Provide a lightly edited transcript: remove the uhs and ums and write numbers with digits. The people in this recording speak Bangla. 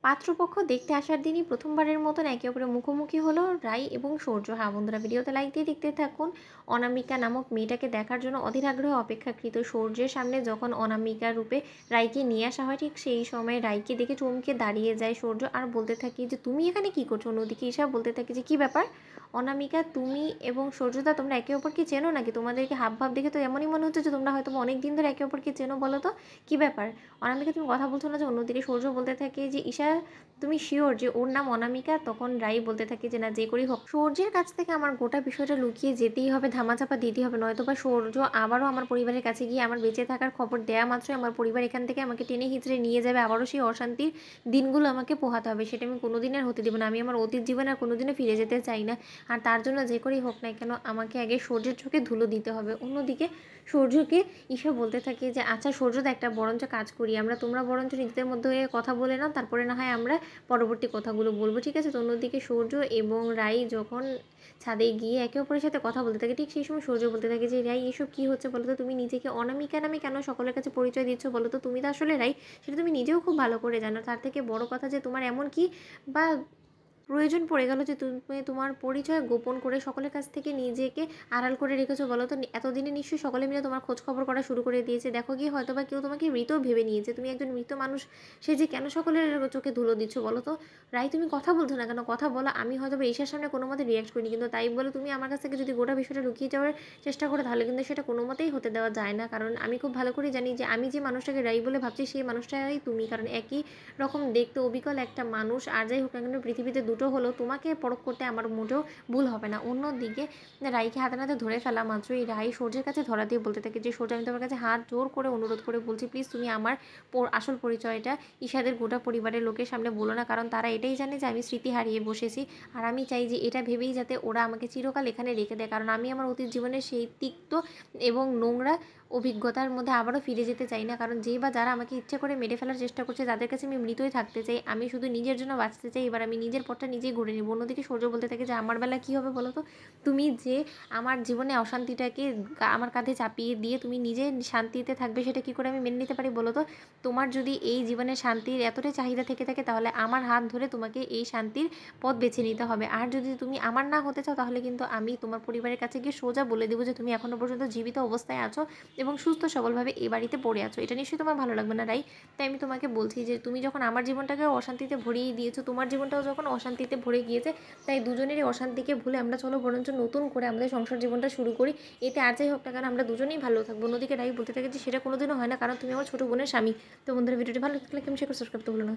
পাত্রপক্ষ দেখতে আসার দিনই প্রথমবারের মতন একে অপরের মুখোমুখি হলো রাই এবং সূর্য। হ্যাঁ বন্ধুরা, ভিডিওতে লাইক দিয়ে দেখতে থাকুন। অনামিকা নামক মেয়েটাকে দেখার জন্য অধীর আগ্রহে অপেক্ষাকৃত সূর্যের সামনে যখন অনামিকা রূপে রাইকে নিয়ে আসা হয়, ঠিক সেই সময় রাইকে দেখে চমকে দাঁড়িয়ে যায় সূর্য আর বলতে থাকে যে তুমি এখানে কি করছো। অন্যদিকে ঈশা বলতে থাকে যে কি ব্যাপার অনামিকা, তুমি এবং সূর্যদা তোমরা একে অপরকে চেনো নাকি? তোমাদেরকে হাব ভাব দেখে তো এমনই মনে হচ্ছে যে তোমরা হয়তো অনেক দিন ধরে একে অপরকে চেনো, বলো তো কী ব্যাপার? অনামিকা তুমি কথা বলছো না যে? অন্যদিকে সূর্য বলতে থাকে যে ঈশা তুমি শিওর যে ওর নাম অনামিকা? তখন রাই বলতে থাকে যে না, যে করেই হোক সূর্যের কাছ থেকে আমার গোটা বিষয়টা লুকিয়ে যেতেই হবে, ধামাচাপা দিতেই হবে, নয়তো বা সূর্য আবারও আমার পরিবারের কাছে গিয়ে আমার বেঁচে থাকার খবর দেওয়া মাত্রই আমার পরিবার এখান থেকে আমাকে টেনে হিঁচড়ে নিয়ে যাবে, আবারও সেই অশান্তির দিনগুলো আমাকে পোহাতে হবে। সেটা আমি কোনোদিন আর হতে দেবো না। আমি আমার অতীত জীবনে আর কোনোদিনও ফিরে যেতে চাই না। আর তার জন্য যে করেই হোক না কেন আমাকে আগে সূর্যের চোখে ধুলো দিতে হবে। অন্যদিকে সূর্যকে ঈশা বলতে থাকে যে আচ্ছা সূর্যদা, একটা বরঞ্চ কাজ করি আমরা, তোমরা বরঞ্চ নিজেদের মধ্যে কথা বলে নাও, তারপরে না হয় আমরা পরবর্তী কথাগুলো বলবো, ঠিক আছে? তো অন্যদিকে সূর্য এবং রাই যখন ছাদে গিয়ে একে অপরের সাথে কথা বলতে থাকে, ঠিক সেই সময় সূর্য বলতে থাকে যে রাই, এসব কী হচ্ছে বলো তো? তুমি নিজেকে অনামিকা নামে কেন সকলের কাছে পরিচয় দিচ্ছ বলো তো? তুমি তো আসলে রাই, সেটা তুমি নিজেও খুব ভালো করে জানো। তার থেকে বড় কথা যে তোমার এমন কি বা প্রয়োজন পড়ে গেল যে তুমি তোমার পরিচয় গোপন করে সকলের কাছ থেকে নিজেকে আড়াল করে রেখেছো বলো তো? এতদিনে নিশ্চয়ই সকলে মিলে তোমার খোঁজ খবর করা শুরু করে দিয়েছে। দেখো গিয়ে হয়তো বা কেউ তোমাকে মৃতও ভেবে নিয়েছে। তুমি একজন মৃত মানুষ সে যে কেন সকলের চোখে ধুলো দিচ্ছ বলো তো? রাই তুমি কথা বলছো না কেন? কথা বলো। আমি হয়তো বা ঈশার সামনে কোনো মতে রিয়াক্ট করিনি, কিন্তু তাই বলে তুমি আমার কাছ থেকে যদি গোটা বিষয়টা লুকিয়ে যাওয়ার চেষ্টা করো, তাহলে কিন্তু সেটা কোনো মতেই হতে দেওয়া যায় না। কারণ আমি খুব ভালো করে জানি যে আমি যে মানুষটাকে রাই বলে ভাবছি সেই মানুষটাই তুমি। কারণ একই রকম দেখতে অবিকল একটা মানুষ, আর যাই হোক না কেন পৃথিবীতে দুটো হলো, তোমাকে পরখ করতে আমার মোটেও ভুল হবে না। অন্যদিকে রাইকে হাতে নাতে ধরে ফেলা মাত্রই রাই সূর্যের কাছে ধরা দিয়ে বলতে থাকে যে সূর্য, আমি তোমার কাছে হাত জোর করে অনুরোধ করে বলছি, প্লিজ তুমি আমার আসল পরিচয়টা ঈশাদের গোটা পরিবারের লোকের সামনে বলো না। কারণ তারা এটাই জানে যে আমি স্মৃতি হারিয়ে বসেছি, আর আমি চাই যে এটা ভেবেই যাতে ওরা আমাকে চিরকাল এখানে রেখে দেয়। কারণ আমি আমার অতীত জীবনের সেই তিক্ত এবং নোংরা অভিজ্ঞতার মধ্যে আবারও ফিরে যেতে চাই না। কারণ যেই বা যারা আমাকে ইচ্ছে করে মেরে ফেলার চেষ্টা করছে, যাদের কাছে আমি মৃতই থাকতে চাই, আমি শুধু নিজের জন্য বাঁচতে চাই। এবার আমি নিজের পথটা নিজেই ঘুরে নেব। অন্যদিকে সূর্য বলতে থাকে যে আমার বেলা কী হবে বলো তো? তুমি যে আমার জীবনে অশান্তিটাকে আমার কাঁধে চাপিয়ে দিয়ে তুমি নিজে শান্তিতে থাকবে, সেটা কী করে আমি মেনে নিতে পারি বলো তো? তোমার যদি এই জীবনে শান্তির এতটাই চাহিদা থেকে থাকে, তাহলে আমার হাত ধরে তোমাকে এই শান্তির পথ বেছে নিতে হবে। আর যদি তুমি আমার না হতে চাও, তাহলে কিন্তু আমি তোমার পরিবারের কাছে গিয়ে সোজা বলে দেবো যে তুমি এখনও পর্যন্ত জীবিত অবস্থায় আছো এবং সুস্থ সবলভাবে এই বাড়িতে পড়ে আছো। এটা নিশ্চয়ই তোমার ভালো লাগবে না রাই? তাই আমি তোমাকে বলছি যে তুমি যখন আমার জীবনটাকে অশান্তিতে ভরিয়ে দিয়েছো, তোমার জীবনটাও যখন অশান্তিতে ভরে গিয়েছে, তাই দুজনেরই অশান্তিকে ভুলে আমরা চলো বরঞ্চ নতুন করে আমাদের সংসার জীবনটা শুরু করি। এতে আর যাই হোক না কেন আমরা দুজনেই ভালো থাকবো। অন্যদিকে রাই বলতে থাকে যে সেটা কোনোদিনও হয় না, কারণ তুমি আমার ছোটো বোনের স্বামী। তো বন্ধুরা, ভিডিওটি ভালো লাগলে কেমন শেয়ার করে সাবস্ক্রাইব করতে ভুলো না।